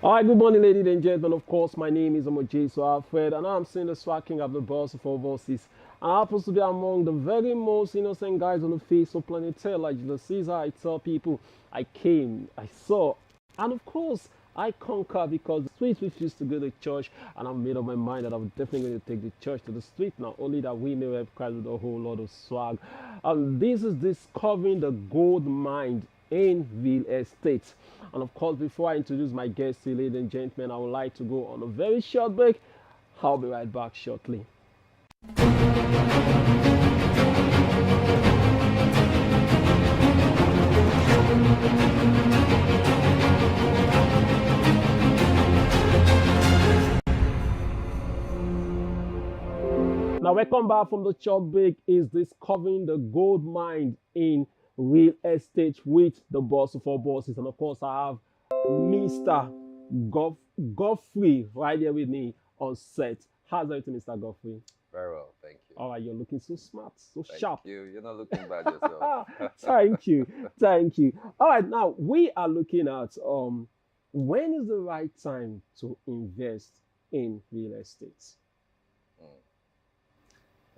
All right, good morning, ladies and gentlemen. Of course, my name is Omojesu Alfred, and I'm seeing the swag king of the boss of all bosses. I happen to be among the very most innocent guys on the face of planet Terra. Like the Caesar, I tell people, I came, I saw, and of course, I conquer because the streets refused to go to church, and I've made up my mind that I'm definitely going to take the church to the street now. Only that we may have Christ with a whole lot of swag. And this is discovering the gold mine in real estate. And of course, before I introduce my guests, ladies and gentlemen, I would like to go on a very short break. I'll be right back shortly. Now, welcome back from the short break. Is discovering the gold mine in real estate with the boss of all bosses. And of course, I have Mr. Godfrey right here with me on set. How's everything, Mr. Godfrey? Very well, thank you. All right, you're looking so smart, so Thank sharp. you. You're not looking bad yourself. Thank you, thank you. All right, now we are looking at when is the right time to invest in real estate?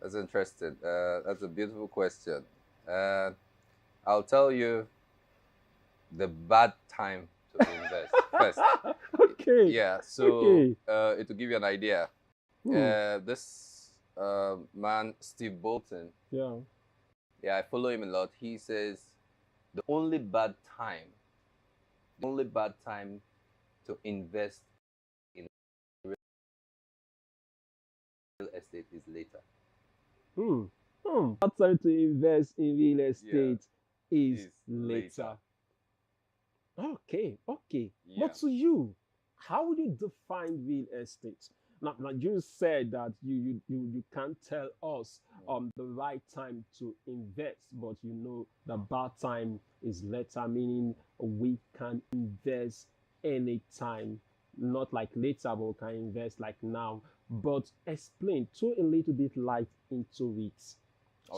That's interesting. That's a beautiful question. I'll tell you the bad time to invest first. Okay. Yeah, so Okay. it will give you an idea. This man, Steve Bolton, Yeah. yeah, I follow him a lot. He says the only bad time to invest in real estate is later. Bad time to invest in real estate is Is later. Okay, okay. Yeah. But to you, how would you define real estate? Now you said that you can't tell us the right time to invest, but you know the bad time is later, meaning we can invest anytime, not like later, but we can invest like now. But explain, throw a little bit light into it.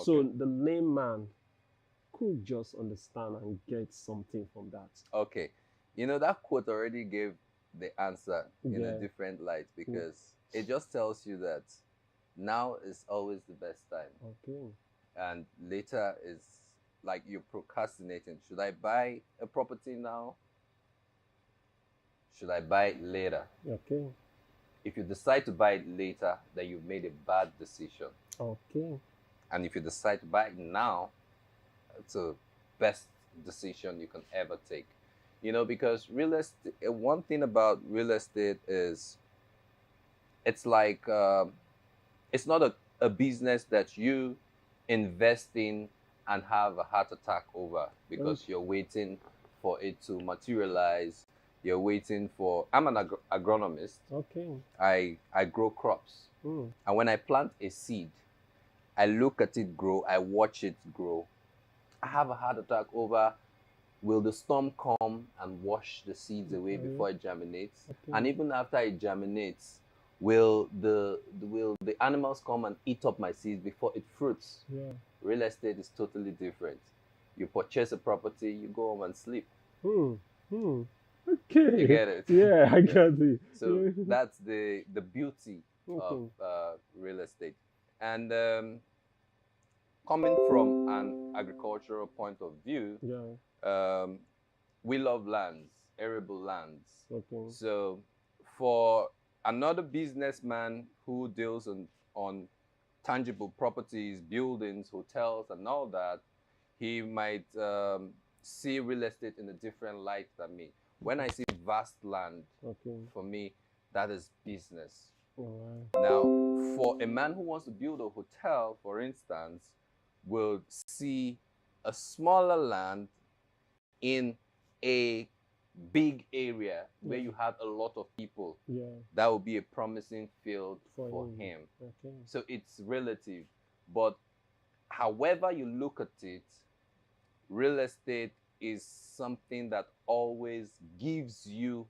So Okay. the layman could just understand and get something from that. Okay. You know, that quote already gave the answer in a Yeah. different light because it just tells you that now is always the best time Okay. and later is like you're procrastinating. Should I buy a property now? Should I buy it later? Okay. If you decide to buy it later, then you've made a bad decision. Okay. And if you decide to buy it now, it's the best decision you can ever take. You know, because real estate, one thing about real estate is it's like, it's not a business that you invest in and have a heart attack over because you're waiting for it to materialize. You're waiting for, I'm an agronomist. Okay. I grow crops. Mm. And when I plant a seed, I look at it grow, I watch it grow. I have a heart attack over will the storm come and wash the seeds away before it germinates? Okay. And even after it germinates, will the animals come and eat up my seeds before it fruits? Yeah. Real estate is totally different. You purchase a property, you go home and sleep. Hmm. Hmm. Okay. You get it? Yeah, I get it. So that's the beauty of Okay. real estate. And coming from an agricultural point of view, Yeah. we love lands, arable lands. Okay. So for another businessman who deals on tangible properties, buildings, hotels, and all that, he might see real estate in a different light than me. When I see vast land, Okay. for me, that is business. All Now, for a man who wants to build a hotel, for instance, will see a smaller land in a big area where Yeah. you have a lot of people, Yeah. that would be a promising field For for him. him. Okay. So it's relative. But however you look at it, real estate is something that always gives you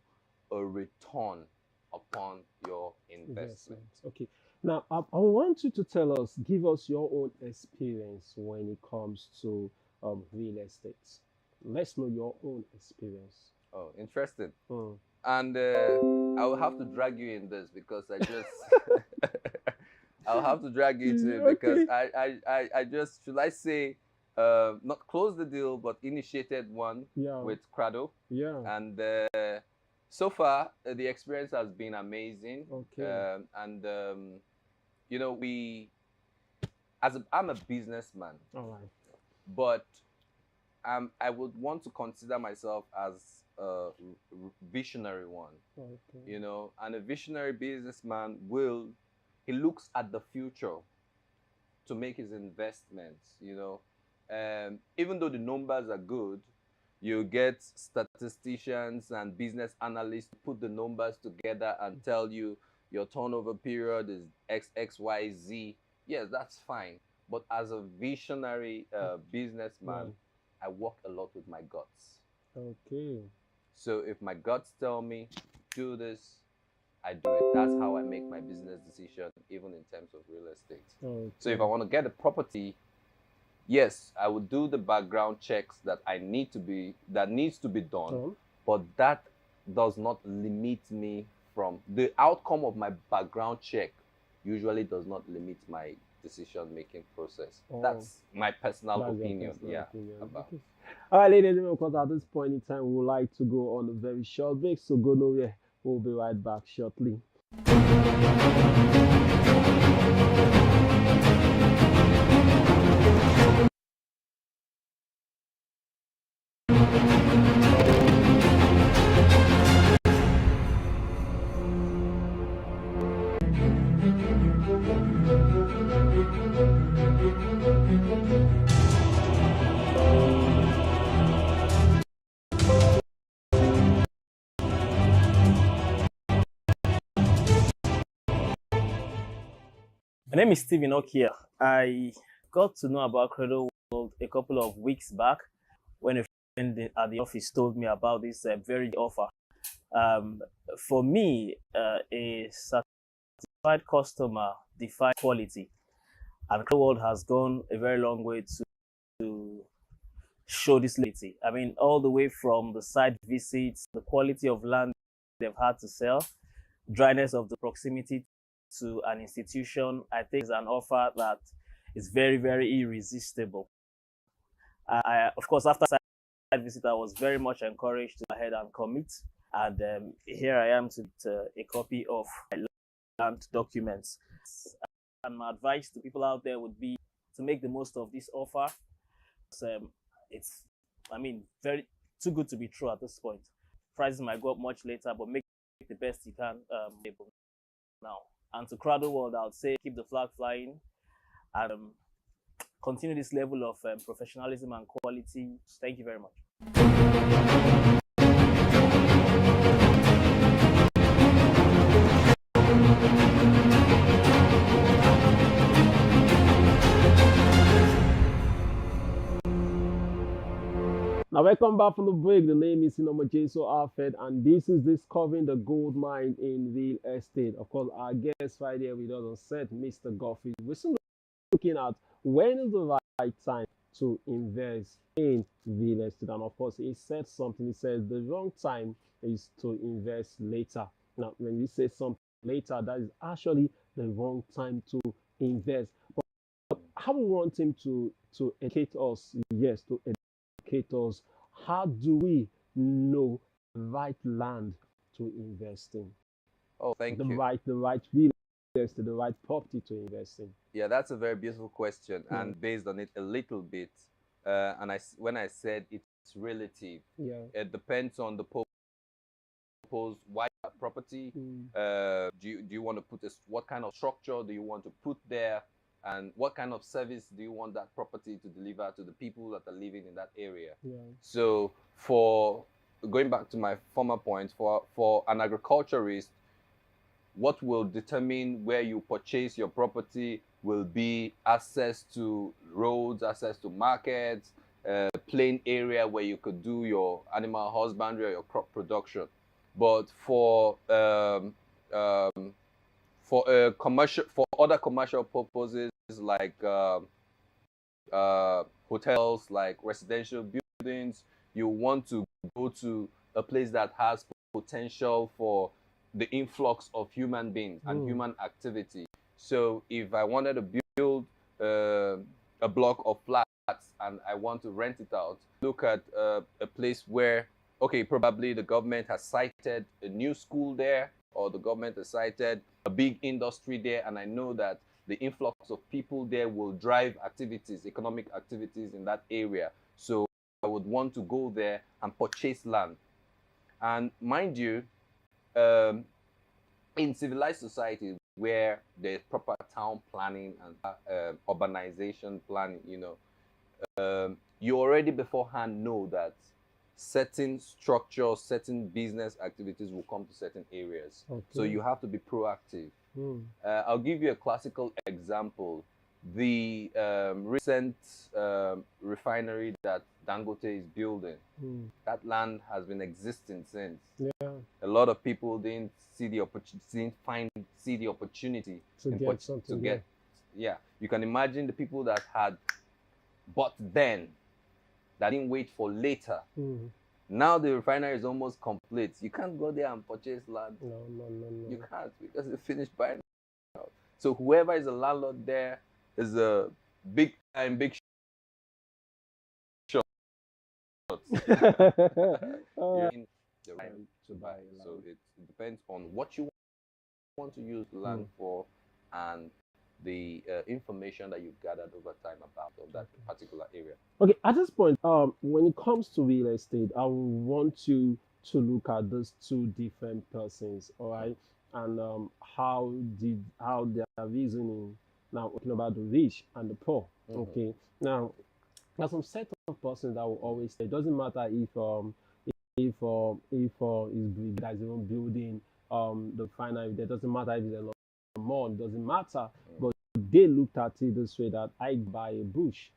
a return upon your investment. Okay. Now, I want you to tell us, give us your own experience when it comes to real estate. Let's know your own experience. Oh, interesting. Mm. And I will have to drag you in this because I just I'll have to drag you to it because Okay. I just, should I say, not close the deal but initiated one Yeah. with Crado. Yeah. And so far the experience has been amazing. Okay. And you know, I'm a businessman, All right. but I would want to consider myself as a visionary one. Okay. You know, and a visionary businessman will, he looks at the future to make his investments. You know, even though the numbers are good, you get statisticians and business analysts to put the numbers together and tell you your turnover period is XXYZ. Yes, that's fine. But as a visionary businessman, Yeah. I work a lot with my guts. Okay. So if my guts tell me do this, I do it. That's how I make my business decision, even in terms of real estate. Okay. So if I want to get a property, yes, I would do the background checks that needs to be done, Done. but that does not limit me from the outcome of my background check. Usually does not limit my decision making process. Oh. That's my personal That's your opinion. personal Yeah. opinion. About. Okay. All right, ladies and gentlemen, because at this point in time, we would like to go on a very short break, so go nowhere. We'll be right back shortly. My name is Stephen Okia. I got to know about Credo World a couple of weeks back when a friend at the office told me about this very offer. For me, a certified customer defines quality, and Credo World has gone a very long way to show this quality. I mean, all the way from the site visits, the quality of land they've had to sell, dryness of the proximity to an institution, I think is an offer that is very, very irresistible. Of course, after site visit, I was very much encouraged to go ahead and commit. And here I am to a copy of my land documents. And my advice to people out there would be to make the most of this offer. It's, I mean, very too good to be true at this point. Prices might go up much later, but make the best you can now. And to Crowder World, I would say keep the flag flying and continue this level of professionalism and quality. Thank you very much. Now, welcome back from the break. The name is Jason Alfred, and this is Discovering the Gold Mine in Real Estate. Of course, our guest right here with us on set, Mr. Godfrey. We're still looking at when is the right time to invest in real estate. And of course, he said something. He says the wrong time is to invest later. Now, when we say something later, that is actually the wrong time to invest. But how we want him to educate us, yes, to educate us. How do we know the right land to invest in? Oh, thank you. The right real estate, the right property to invest in. Yeah, that's a very beautiful question, and based on it a little bit, when I said it's relative, it depends on the purpose, why property. Do you want to put what kind of structure do you want to put there, and what kind of service do you want that property to deliver to the people that are living in that area? So for going back to my former point, for an agriculturist, what will determine where you purchase your property will be access to roads, access to markets, plain area where you could do your animal husbandry or your crop production. But for commercial, for other commercial purposes like hotels, like residential buildings, you want to go to a place that has potential for the influx of human beings and human activity. So if I wanted to build a block of flats and I want to rent it out, look at a place where, okay, probably the government has cited a new school there, or the government has cited a big industry there, and I know that the influx of people there will drive activities, economic activities in that area. So I would want to go there and purchase land. And mind you, in civilized society where there's proper town planning and urbanization planning, you already beforehand know that certain structures, certain business activities will come to certain areas. Okay. So you have to be proactive. I'll give you a classical example. The recent refinery that Dangote is building, that land has been existing since. Yeah. A lot of people didn't see the opportunity, To get something there. Yeah. You can imagine the people that had bought then, that didn't wait for later. Now the refinery is almost complete. You can't go there and purchase land. No. You can't, because they finished buying out. So whoever is a landlord there is a big time, big shot. You're in the right to buy. So it depends on what you want to use the land for and the information that you've gathered over time about of that particular area. Okay, at this point, when it comes to real estate, I would want you to look at those two different persons, all right, and how their reasoning. Now, talking about the rich and the poor. Okay, now there's some set of persons that will always say it doesn't matter if is guys even building the final. It doesn't matter if it's a lot more. It doesn't matter, but they looked at it this way that I buy a bush.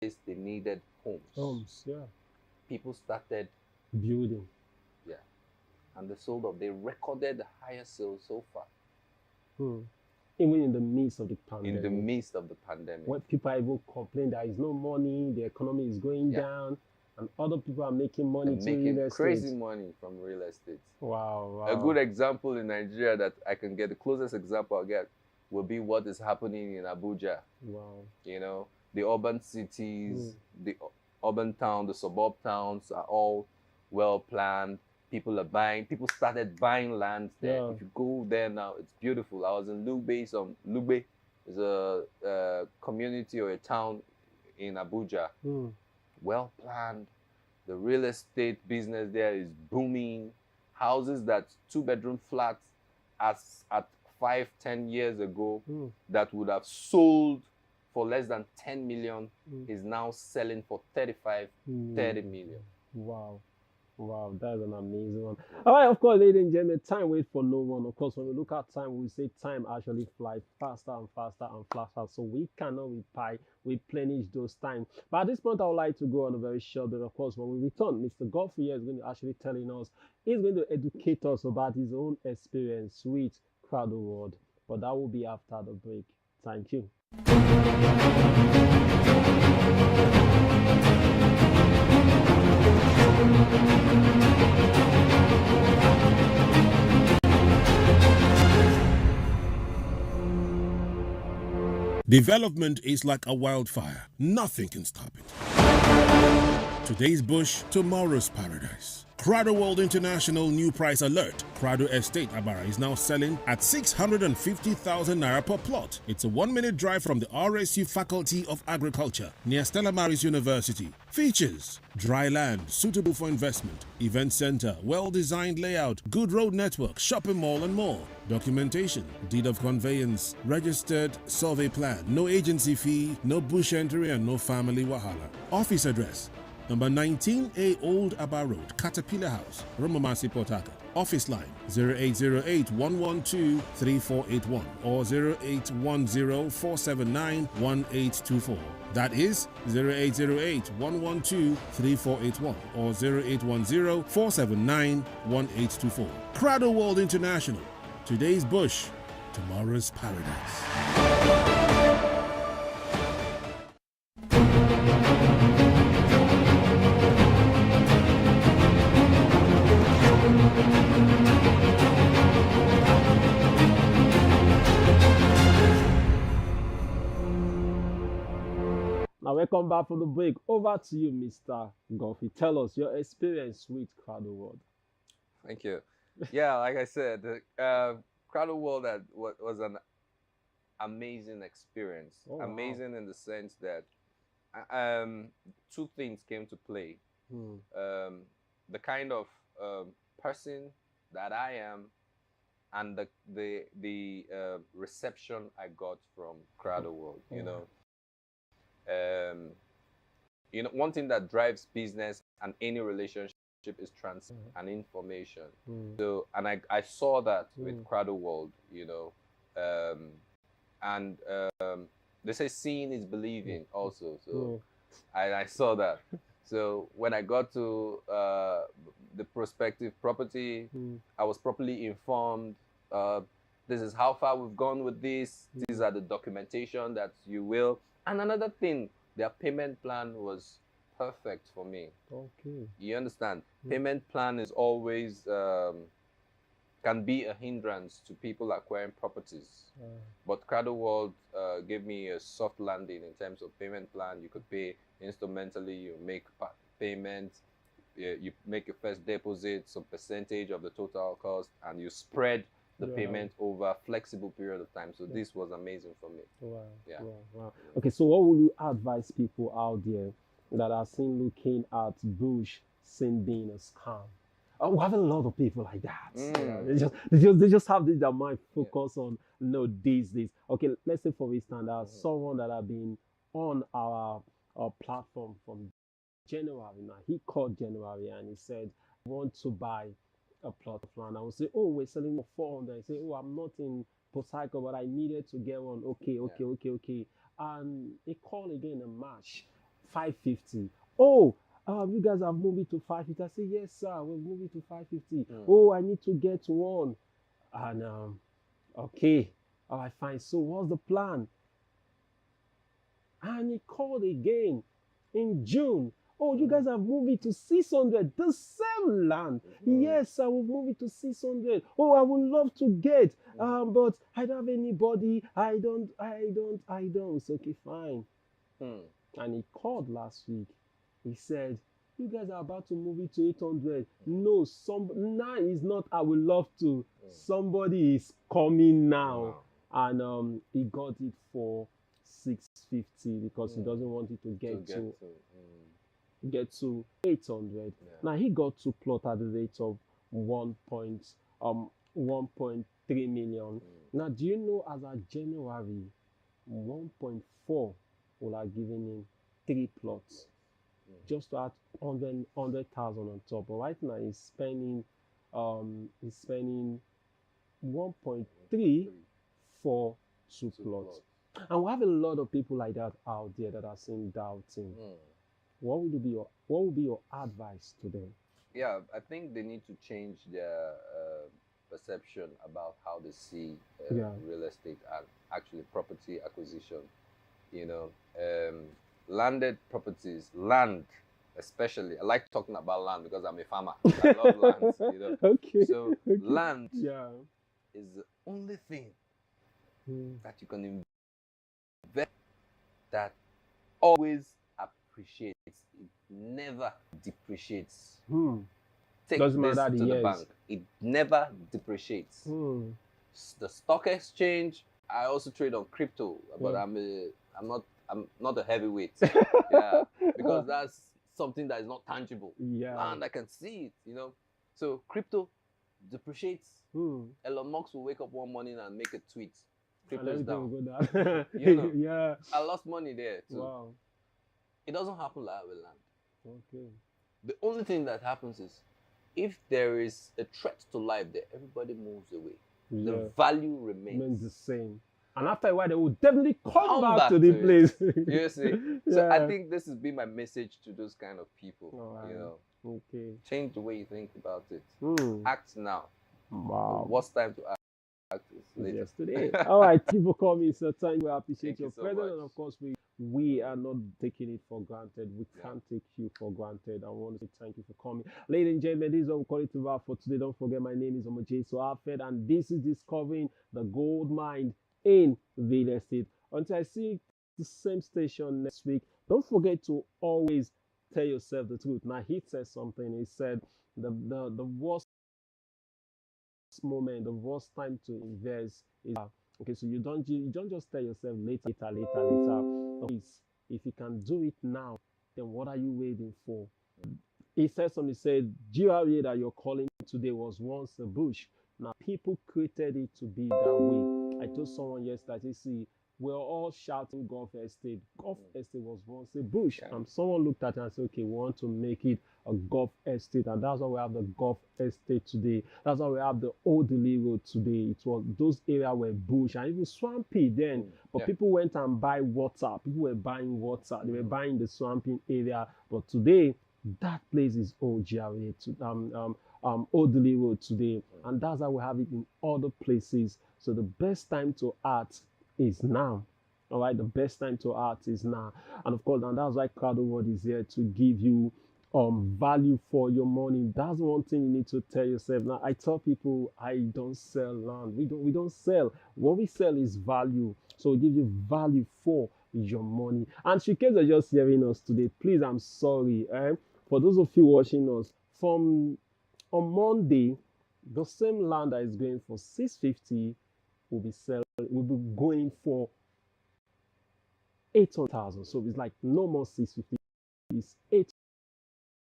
they needed homes. Homes, yeah. People started Building. yeah, and they sold off. They recorded the highest sales so far Even in the midst of the pandemic. in the midst of the pandemic. When people even complain there is no money, the economy is going down, and other people are making money and to real making estate. crazy money from real estate. Wow. A good example in Nigeria that I can get, the closest example I'll get, will be what is happening in Abuja. Wow. You know, the urban cities, the urban town, the suburb towns are all well planned. People started buying land there. Yeah. If you go there now, it's beautiful. I was in Lugbe. Lugbe is a community or a town in Abuja. Well planned. The real estate business there is booming. Houses that 2-bedroom flats as at 5-10 years ago that would have sold for less than 10 million is now selling for 35, 30 million. Wow, that's an amazing one. All right, of course, ladies and gentlemen, time waits for no one. Of course, when we look at time, we say time actually flies faster and faster and faster. So we cannot replenish those time. But at this point, I would like to go on a very short bit. Of course, when we return, Mr. Godfrey here is going to actually telling us, he's going to educate us about his own experience with Crowd World. But that will be after the break. Thank you. Development is like a wildfire. Nothing can stop it. Today's bush, tomorrow's paradise. Crado World International new price alert. Crado Estate Abara is now selling at 650,000 naira per plot. It's a 1-minute drive from the RSU Faculty of Agriculture near Stella Maris University. Features: dry land suitable for investment, event center, well-designed layout, good road network, shopping mall and more. Documentation: deed of conveyance, registered survey plan, no agency fee, no bush entry and no family wahala. Office address: number 19A Old Aba Road, Caterpillar House, Romamasi, Port Harcourt. Office line 0808-112-3481 or 0810-479-1824. That is 0808-112-3481 or 0810-479-1824. Crado World International. Today's bush, tomorrow's paradise. Now, welcome back from the break. Over to you, Mr. Godfrey. Tell us your experience with Crowd World. Thank you. Yeah, like I said, the Crowd World was an amazing experience. Amazing in the sense that two things came to play. The kind of person that I am and the reception I got from Crowd World, you know. One thing that drives business and any relationship is transfer and information. So, and I saw that with Crowd World, you know, and they say seeing is believing also. So I saw that. So when I got to the prospective property, I was properly informed. This is how far we've gone with this. These are the documentation that you will. And another thing, their payment plan was perfect for me. Okay. You understand? Payment plan is always can be a hindrance to people acquiring properties. But Crowd World gave me a soft landing in terms of payment plan. You could pay instrumentally, you make payments, you make your first deposit, some percentage of the total cost, and you spread the payment over a flexible period of time. So this was amazing for me. Wow. Okay, so what would you advise people out there that are seen looking at bush seen being a scam? We have a lot of people like that. They just have their mind focused on these. Okay, let's say for instance, someone that have been on our platform from January now. He called January and he said, I want to buy a plot of land. I would say, oh, we're selling for 400. I say, oh, I'm not in Port Harcourt, but I needed to get one. Okay. And he called again in March 550. Oh, you guys have moved it to 550. I say, yes, sir, we'll move it to 550. Mm. Oh, I need to get one. And okay, all right, fine. So what's the plan? And he called again in June. Oh, you guys have moved it to 600, the same land. Yes, I will move it to 600. Oh, I would love to get, but I don't have anybody. I don't. It's okay, fine. And he called last week. He said, you guys are about to move it to 800. No, now is not, I would love to. Somebody is coming now. Wow. And he got it for 650 because he doesn't want it to get to 800. Yeah. Now he got to plot at the rate of 1.3 million. Now, do you know, as of January, 1.4 will have given him 3 plots just to add 100,000 on top. But right now he's spending 1.3 for 2 plots. And we have a lot of people like that out there that are saying doubting. What would be your advice to them? Yeah, I think they need to change their perception about how they see real estate and actually property acquisition. You know, landed properties, land especially. I like talking about land because I'm a farmer. I love land. You know. Okay. So land is the only thing that you can invest that always appreciates. It never depreciates. Take Doesn't this matter to the the years. bank. It never depreciates. The stock exchange. I also trade on crypto, but I'm not a heavyweight. Yeah, because that's something that is not tangible. Yeah. And I can see it. You know, so crypto depreciates. Elon Musk will wake up one morning and make a tweet. Crypto's down. Will go down. You know, Yeah. I lost money there too. Wow. It doesn't happen like that with land. Okay. The only thing that happens is if there is a threat to life there, everybody moves away. Yeah. The value remains the same. And after a while, they will definitely come back to to the it. place. You see? So I think this has been my message to those kind of people. Alright. You know, Okay. change the way you think about it. Act now. Wow. What's time to act? Is later. Yesterday. All right, people call me, so thank you. I appreciate Thank you your so presence, much. and of course, we are not taking it for granted. We can't take you for granted. I want to say thank you for coming, ladies and gentlemen. This is what we call it to wrap for today. Don't forget, my name is Omojesu Alfred, and this is Discovering the Gold Mine in Real Estate. Until I see the same station next week, don't forget to always tell yourself the truth. Now, he said something. He said the worst moment, the worst time to invest is okay. So you don't just tell yourself later. Please, if you can do it now, then what are you waiting for? He said something. He said GRA that you're calling today was once a bush. Now people created it to be that way. I told someone yesterday, see, we're all shouting Gulf Estate. Gulf Estate was once a bush. And someone looked at it and said, okay, we want to make it a Gulf Estate. And that's why we have the Gulf Estate today. That's why we have the Old Delhi Road today. It was, those areas were bush and even swampy then. But people went and buy water. People were buying water. They were buying the swampy area. But today, that place is old GRA, Old Delhi Road today. And that's how we have it in other places. So the best time to act is now. All right, the best time to act is now. And of course, and that's why Crowder World is here to give you value for your money. That's one thing you need to tell yourself. Now, I tell people I don't sell land. We don't sell. What we sell is value. So we give you value for your money. And in case you're just hearing us today, please, I'm sorry. For those of you watching us, on Monday, the same land that is going for 650 will be going for 800,000. So it's like no more 650. It's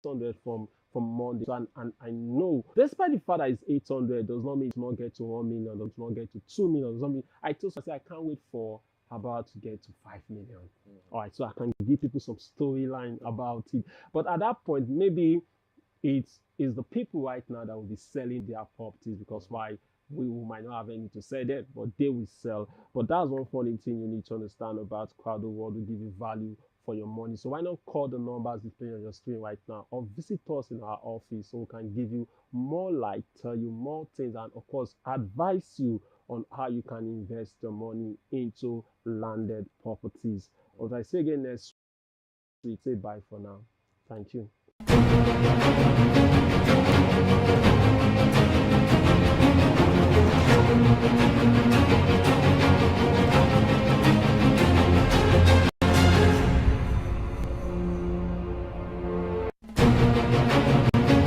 800 from Monday. So, and I know, despite the fact that it's 800, does not mean it's not get to 1 million, does not get to 2 million. Does not mean, I said I can't wait for about to get to 5 million. All right, so I can give people some storyline about it. But at that point, maybe it's the people right now that will be selling their properties, because why? We might not have any to sell there, but they will sell. But that's one funny thing you need to understand about Crowder World. We give you value for your money. So why not call the numbers displayed on your screen right now, or visit us in our office so we can give you more light, tell you more things, and of course advise you on how you can invest your money into landed properties. As I say again next week, say bye for now. Thank you.